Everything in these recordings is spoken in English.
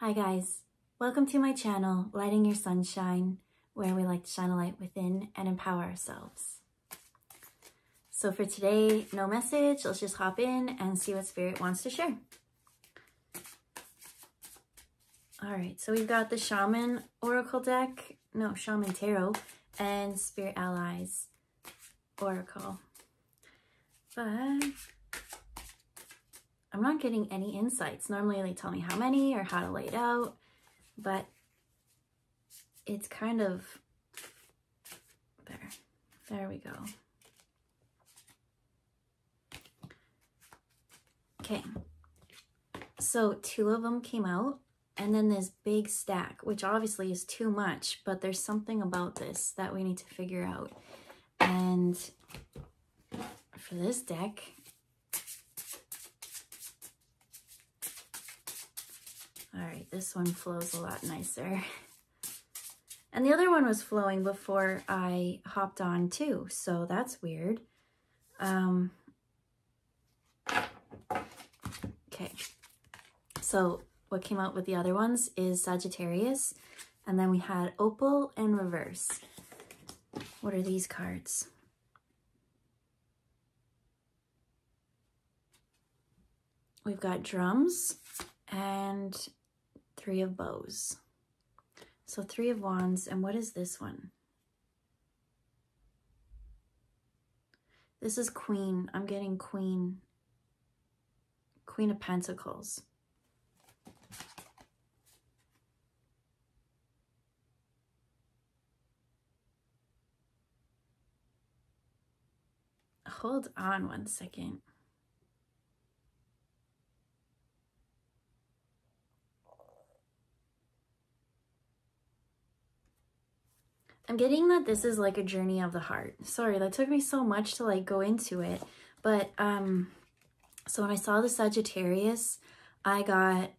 Hi guys, welcome to my channel, Lighting Your Sunshine, where we like to shine a light within and empower ourselves. So for today, no message, let's just hop in and see what Spirit wants to share. All right, so we've got the Shaman Oracle deck, no, Shaman Tarot, and Spirit Allies Oracle. But I'm not getting any insights. Normally they tell me how many or how to lay it out, but it's kind of, there we go. Okay, so two of them came out and then this big stack, which obviously is too much, but there's something about this that we need to figure out. And for this deck, all right, this one flows a lot nicer. And the other one was flowing before I hopped on too, so that's weird. Okay, so what came out with the other ones is Sagittarius, and then we had Opal and Reverse. What are these cards? We've got Drums and Three of Bows. So Three of Wands, and what is this one? This is Queen. I'm getting Queen. Queen of Pentacles. Hold on one second. I'm getting that this is like a journey of the heart. Sorry, that took me so much to like go into it. But so when I saw the Sagittarius, I got,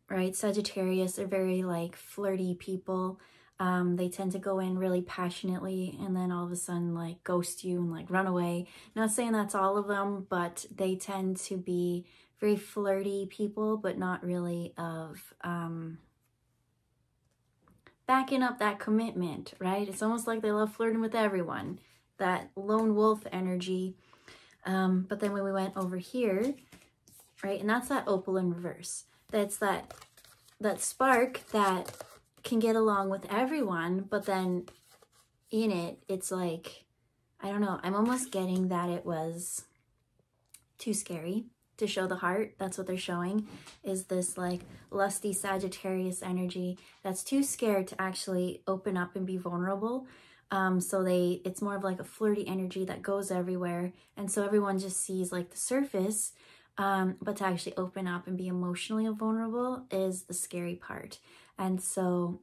right, Sagittarius are very like flirty people. They tend to go in really passionately and then all of a sudden like ghost you and like run away. Not saying that's all of them, but they tend to be very flirty people, but not really of, backing up that commitment, right? It's almost like they love flirting with everyone, that lone wolf energy. But then when we went over here, right, and that's that Opal in Reverse. That's that spark that can get along with everyone, but then in it, it's like, I don't know, I'm almost getting that it was too scary to show the heart. That's what they're showing, is this like lusty Sagittarius energy that's too scared to actually open up and be vulnerable. So it's more of like a flirty energy that goes everywhere. And so everyone just sees like the surface, but to actually open up and be emotionally vulnerable is the scary part. And so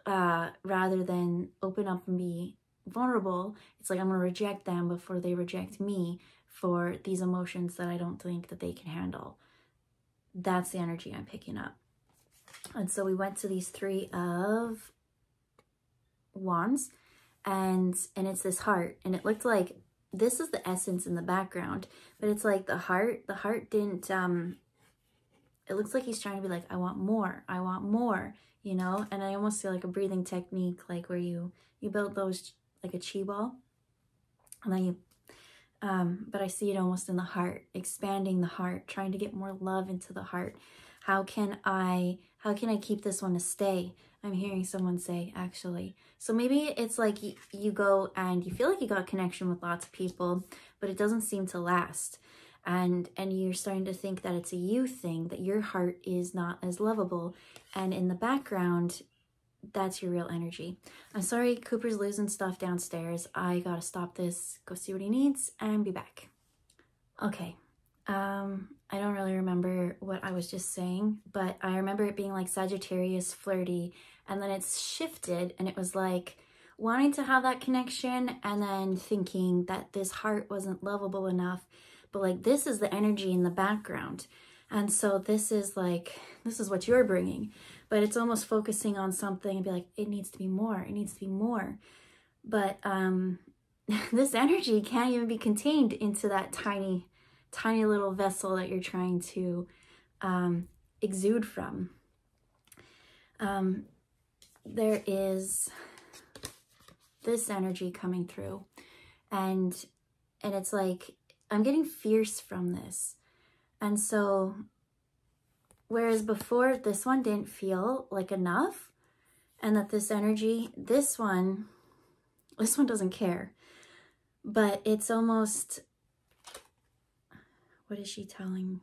rather than open up and be vulnerable, it's like I'm gonna reject them before they reject me for these emotions that I don't think that they can handle. That's the energy I'm picking up. And so we went to these Three of Wands, and it's this heart, and it looked like this is the essence in the background, but it's like the heart didn't, it looks like he's trying to be like, I want more, you know? And I almost feel like a breathing technique, like where you build those like a chi ball, and then you, but I see it almost in the heart, expanding the heart, trying to get more love into the heart. How can I keep this one to stay? I'm hearing someone say, actually. So maybe it's like you go and you feel like you got connection with lots of people, but it doesn't seem to last. And you're starting to think that it's a you thing, that your heart is not as lovable. And in the background, that's your real energy. I'm sorry, Cooper's losing stuff downstairs. I gotta stop this, go see what he needs, and be back. Okay, I don't really remember what I was just saying, but I remember it being like Sagittarius flirty, and then it's shifted, and it was like wanting to have that connection, and then thinking that this heart wasn't lovable enough, but like this is the energy in the background. And so this is like, this is what you're bringing, but it's almost focusing on something and be like, it needs to be more, it needs to be more. But this energy can't even be contained into that tiny little vessel that you're trying to exude from. there is this energy coming through, and it's like I'm getting fierce from this. And so whereas before this one didn't feel like enough, and that this energy, this one doesn't care, but it's almost, what is she telling?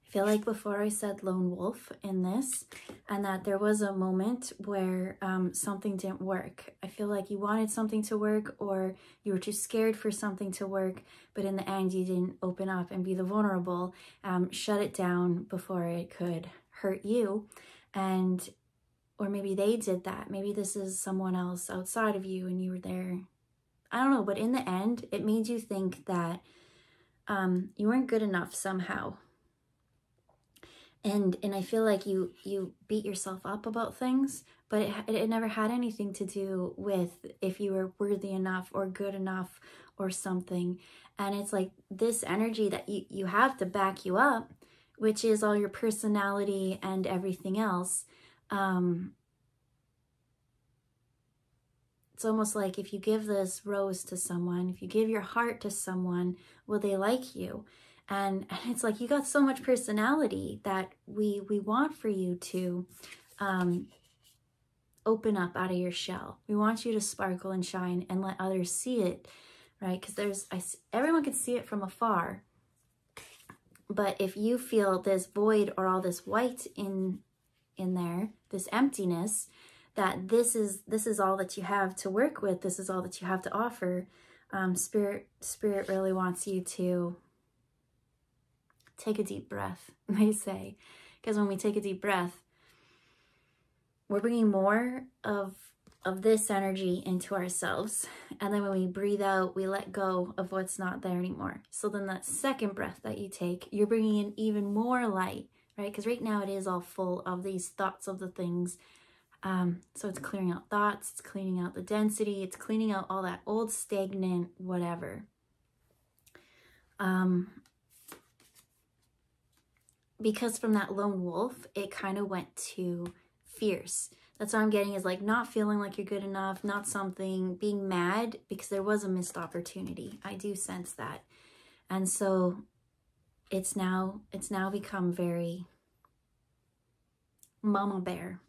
I feel like before I said lone wolf in this, and that there was a moment where something didn't work. I feel like you wanted something to work, or you were too scared for something to work, but in the end you didn't open up and be the vulnerable, shut it down before it could hurt you. And or maybe they did that. Maybe this is someone else outside of you and you were there. I don't know, but in the end, it made you think that you weren't good enough somehow. And I feel like you beat yourself up about things, but it never had anything to do with if you were worthy enough or good enough or something. And it's like this energy that you have to back you up, which is all your personality and everything else. It's almost like if you give this rose to someone, if you give your heart to someone, will they like you? And it's like you got so much personality that we want for you to open up out of your shell. We want you to sparkle and shine and let others see it, right? Because everyone can see it from afar. But if you feel this void or all this white in there, this emptiness, that this is all that you have to work with, this is all that you have to offer, Spirit really wants you to take a deep breath, they say. Because when we take a deep breath, we're bringing more of this energy into ourselves. And then when we breathe out, we let go of what's not there anymore. So then that second breath that you take, you're bringing in even more light, right? Because right now it is all full of these thoughts of the things. So it's clearing out thoughts, it's cleaning out the density, it's cleaning out all that old stagnant whatever. Because from that lone wolf, it kind of went to fierce. That's what I'm getting, is like not feeling like you're good enough, not something, being mad because there was a missed opportunity. I do sense that. And so it's now become very mama bear,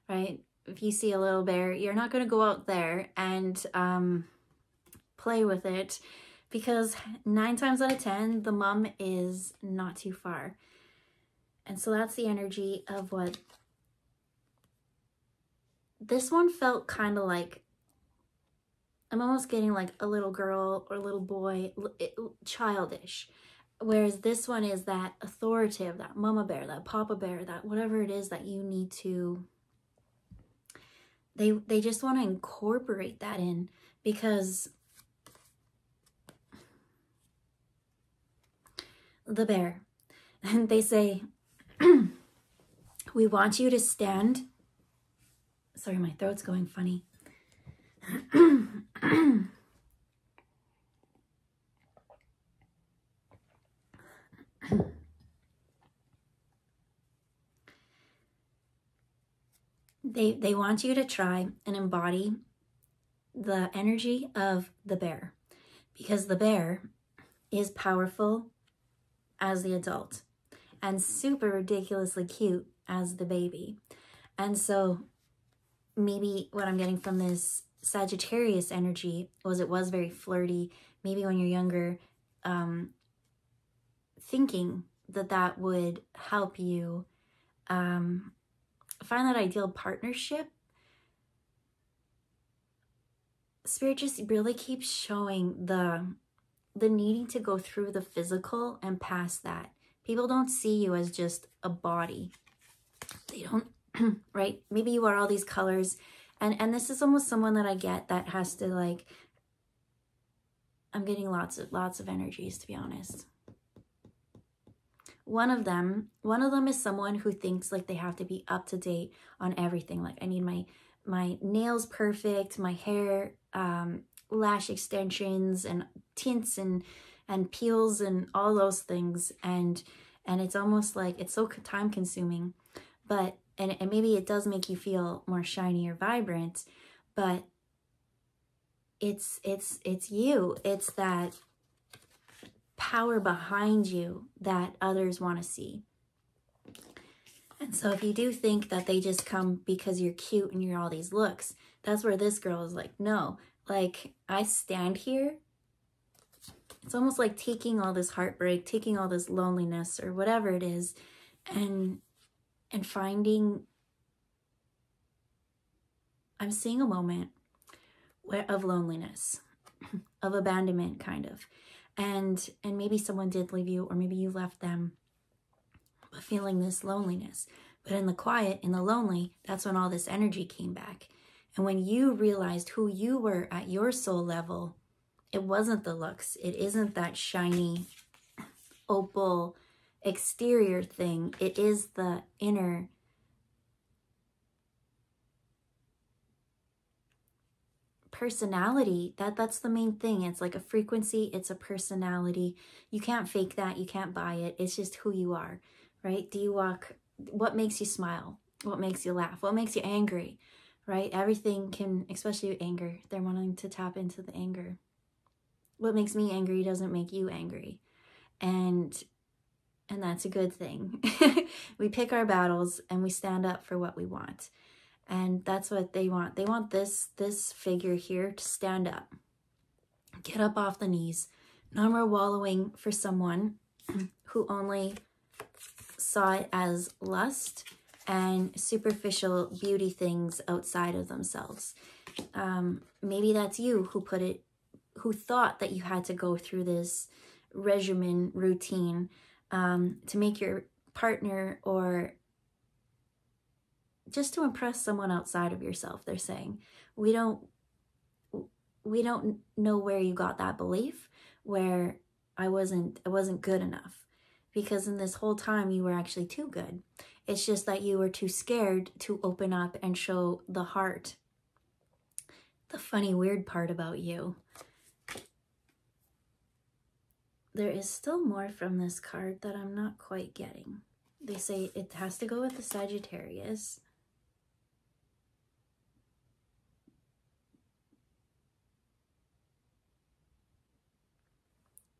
right? If you see a little bear, you're not going to go out there and play with it, because 9 times out of 10, the mom is not too far. And so that's the energy of what this one felt kind of like. I'm almost getting like a little girl or a little boy, childish. Whereas this one is that authoritative, that mama bear, that papa bear, that whatever it is that you need to, they just want to incorporate that in, because the bear, and they say, we want you to stand. Sorry, my throat's going funny. They want you to try and embody the energy of the bear, because the bear is powerful as the adult and super ridiculously cute as the baby. And so maybe what I'm getting from this Sagittarius energy was it was very flirty. Maybe when you're younger, thinking that would help you find that ideal partnership. Spirit just really keeps showing the needing to go through the physical and past that. People don't see you as just a body. They don't, right? Maybe you are all these colors. And this is almost someone that I get that has to, like, I'm getting lots of energies, to be honest. One of them is someone who thinks like they have to be up to date on everything. Like, I need my nails perfect, my hair, lash extensions and tints and and peels and all those things. And it's almost like it's so time consuming, but, and maybe it does make you feel more shiny or vibrant, but it's you. It's that power behind you that others want to see. And so if you do think that they just come because you're cute and you're all these looks, that's where this girl is like, no, like I stand here. It's almost like taking all this heartbreak, taking all this loneliness or whatever it is, and finding, I'm seeing a moment of loneliness, of abandonment kind of. And maybe someone did leave you, or maybe you left them, but feeling this loneliness. But in the quiet, in the lonely, that's when all this energy came back. And when you realized who you were at your soul level, it wasn't the looks. It isn't that shiny opal exterior thing. It is the inner personality. That's the main thing. It's like a frequency. It's a personality. You can't fake that. You can't buy it. It's just who you are, right? Do you walk? What makes you smile? What makes you laugh? What makes you angry, right? Everything can, especially anger. They're wanting to tap into the anger. What makes me angry doesn't make you angry. And that's a good thing. We pick our battles and we stand up for what we want. And that's what they want. They want this figure here to stand up. Get up off the knees. No more wallowing for someone who only saw it as lust and superficial beauty things outside of themselves. Maybe that's you who thought that you had to go through this regimen routine to make your partner, or just to impress someone outside of yourself. They're saying, we don't know where you got that belief, where I wasn't good enough, because in this whole time you were actually too good. It's just that you were too scared to open up and show the heart, the funny, weird part about you. There is still more from this card that I'm not quite getting. They say it has to go with the Sagittarius.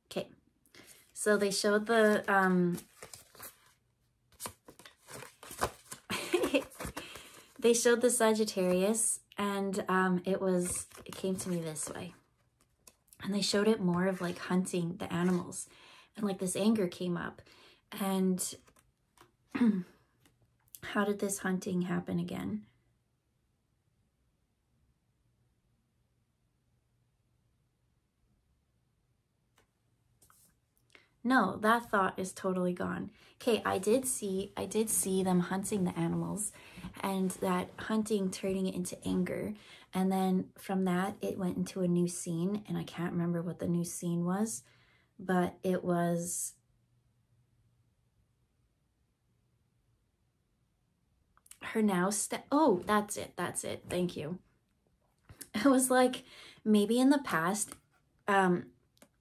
Okay, so they showed the they showed the Sagittarius, and it came to me this way. And they showed it more of like hunting the animals, and like this anger came up. And how did this hunting happen again? No, that thought is totally gone. Okay, I did see them hunting the animals, and that hunting turning it into anger. And then from that, it went into a new scene, and I can't remember what the new scene was, but it was her now oh, that's it. Thank you. It was like maybe in the past,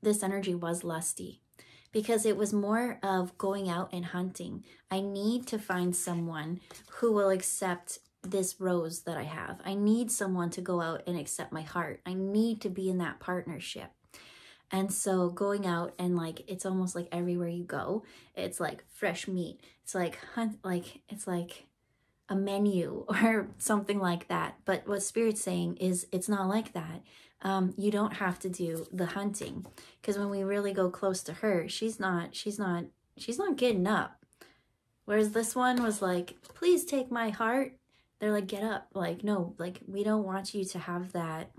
this energy was lusty, because it was more of going out and hunting. I need to find someone who will accept this rose that I have. I need someone to go out and accept my heart. I need to be in that partnership. And so going out and like, it's almost like everywhere you go, it's like fresh meat. It's like it's like a menu or something like that. But what Spirit's saying is it's not like that. You don't have to do the hunting, because when we really go close to her, she's not getting up. Whereas this one was like, please take my heart. They're like, get up. Like, no, like, we don't want you to have that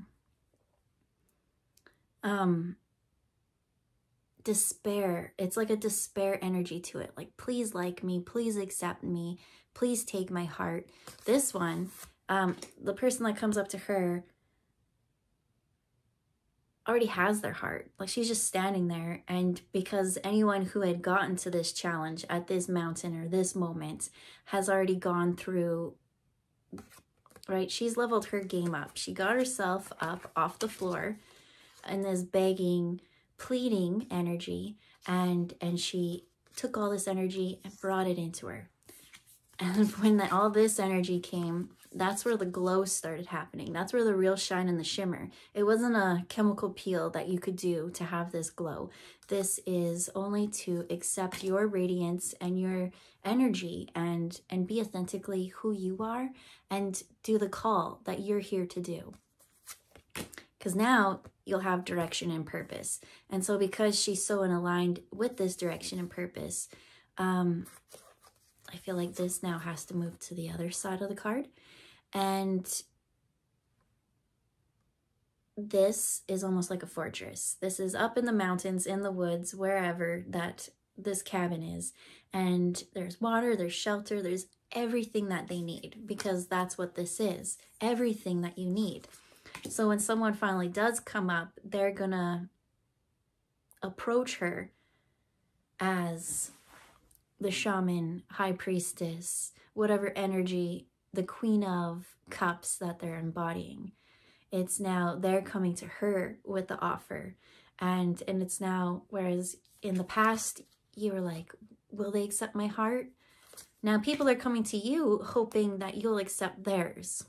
despair. It's like a despair energy to it. Like, please like me, please accept me, please take my heart. This one, the person that comes up to her already has their heart. Like, she's just standing there. And because anyone who had gotten to this challenge at this mountain or this moment has already gone through, right? She's leveled her game up. She got herself up off the floor and is begging, pleading energy, and she took all this energy and brought it into her. And when all this energy came, that's where the glow started happening. That's where the real shine and the shimmer. It wasn't a chemical peel that you could do to have this glow. This is only to accept your radiance and your energy and be authentically who you are and do the call that you're here to do. Because now you'll have direction and purpose. And so because she's so aligned with this direction and purpose, I feel like this now has to move to the other side of the card. And this is almost like a fortress. This is up in the mountains, in the woods, wherever that this cabin is. And there's water, there's shelter, there's everything that they need, because that's what this is. Everything that you need. So when someone finally does come up, they're gonna approach her as the shaman, high priestess, whatever energy, the queen of cups that they're embodying. It's now they're coming to her with the offer. And it's now, whereas in the past, you were like, will they accept my heart? Now people are coming to you hoping that you'll accept theirs.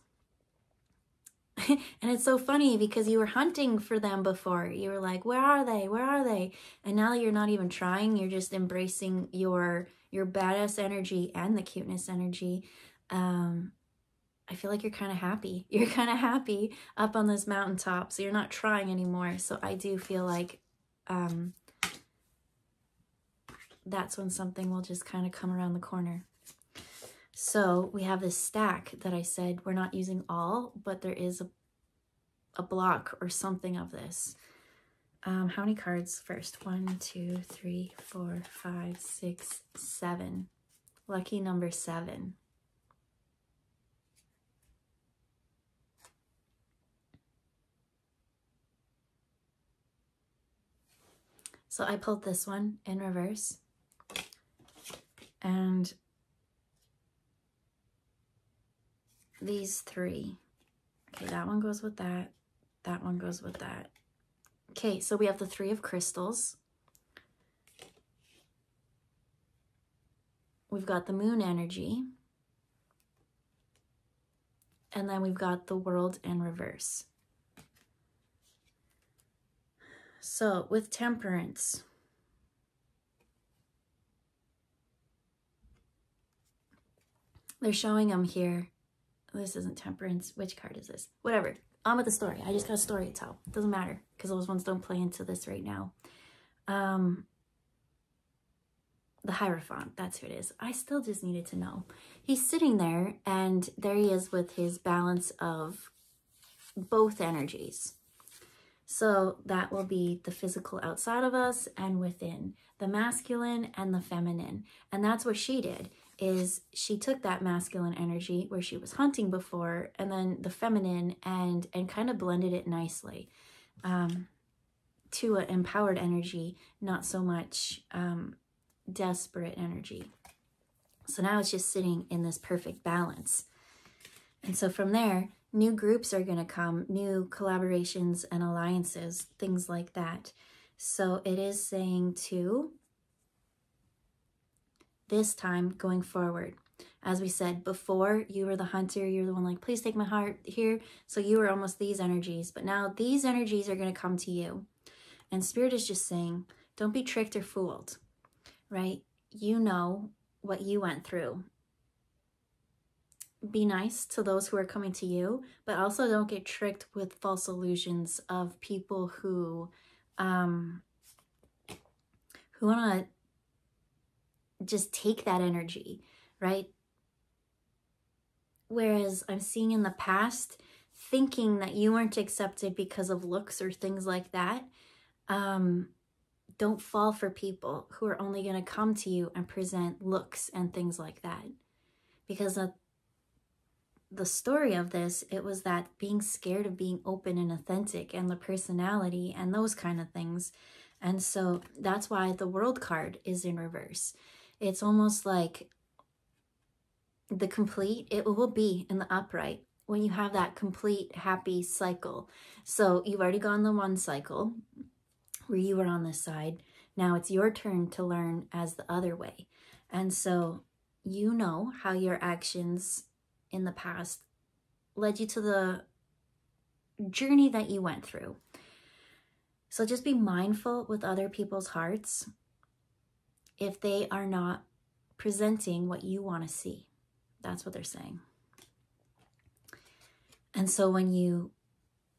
And it's so funny because you were hunting for them before. You were like, where are they? Where are they? And now you're not even trying. You're just embracing your badass energy and the cuteness energy. I feel like you're kind of happy. You're kind of happy up on this mountaintop. So you're not trying anymore. So I do feel like that's when something will just kind of come around the corner. So we have this stack that I said we're not using all, but there is a block or something of this. How many cards first? 1, 2, 3, 4, 5, 6, 7. Lucky number 7. So I pulled this one in reverse. And these 3. Okay, that one goes with that. That one goes with that. Okay, so we have the 3 of crystals. We've got the moon energy. And then we've got the world in reverse. So with temperance, they're showing them here. This isn't temperance. Which card is this? Whatever. On with the story. I just got a story to tell. Doesn't matter because those ones don't play into this right now. The Hierophant, that's who it is. I still just needed to know. He's sitting there and there he is with his balance of both energies. So that will be the physical outside of us and within, the masculine and the feminine. And that's what she did, is she took that masculine energy where she was hunting before, and then the feminine, and kind of blended it nicely to an empowered energy, not so much desperate energy. So now it's just sitting in this perfect balance. And so from there, new groups are going to come, new collaborations and alliances, things like that. So it is saying to this time going forward, as we said before, you were the hunter, you're the one like, please take my heart here. So you were almost these energies, but now these energies are going to come to you. And Spirit is just saying, don't be tricked or fooled, right? You know what you went through. Be nice to those who are coming to you, but also don't get tricked with false illusions of people who want to just take that energy, right? Whereas I'm seeing in the past, thinking that you weren't accepted because of looks or things like that, don't fall for people who are only going to come to you and present looks and things like that. Because the story of this, it was that being scared of being open and authentic and the personality and those kind of things. And so that's why the World card is in reverse. It's almost like the complete, it will be in the upright when you have that complete happy cycle. So you've already gone the one cycle. where you were on this side. Now it's your turn to learn as the other way. And so you know how your actions in the past led you to the journey that you went through. So just be mindful with other people's hearts if they are not presenting what you want to see. That's what they're saying. And so when you,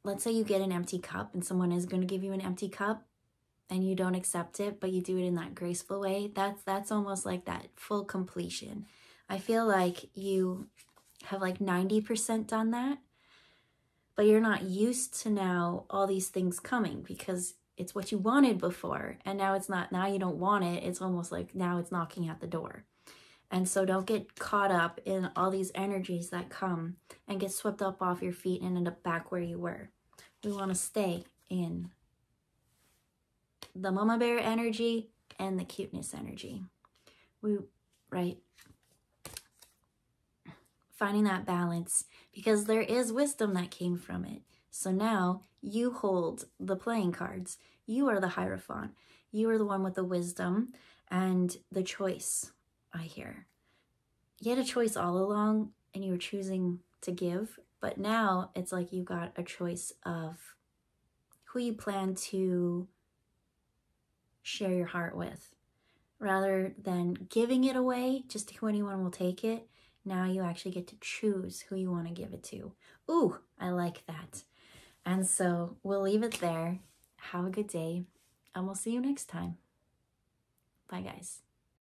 let's say you get an empty cup and someone is going to give you an empty cup and you don't accept it, but you do it in that graceful way, that's almost like that full completion. I feel like you have like 90% done that, but you're not used to now all these things coming because it's what you wanted before. And now it's not, now you don't want it. It's almost like now it's knocking at the door. And so don't get caught up in all these energies that come and get swept up off your feet and end up back where you were. We want to stay in the mama bear energy and the cuteness energy. Right? Finding that balance, because there is wisdom that came from it. So now you hold the playing cards. You are the Hierophant. You are the one with the wisdom and the choice, I hear. You had a choice all along and you were choosing to give, but now it's like you got a choice of who you plan to share your heart with. Rather than giving it away just to who anyone will take it, now you actually get to choose who you want to give it to. Ooh, I like that. And so we'll leave it there. Have a good day, and we'll see you next time. Bye, guys.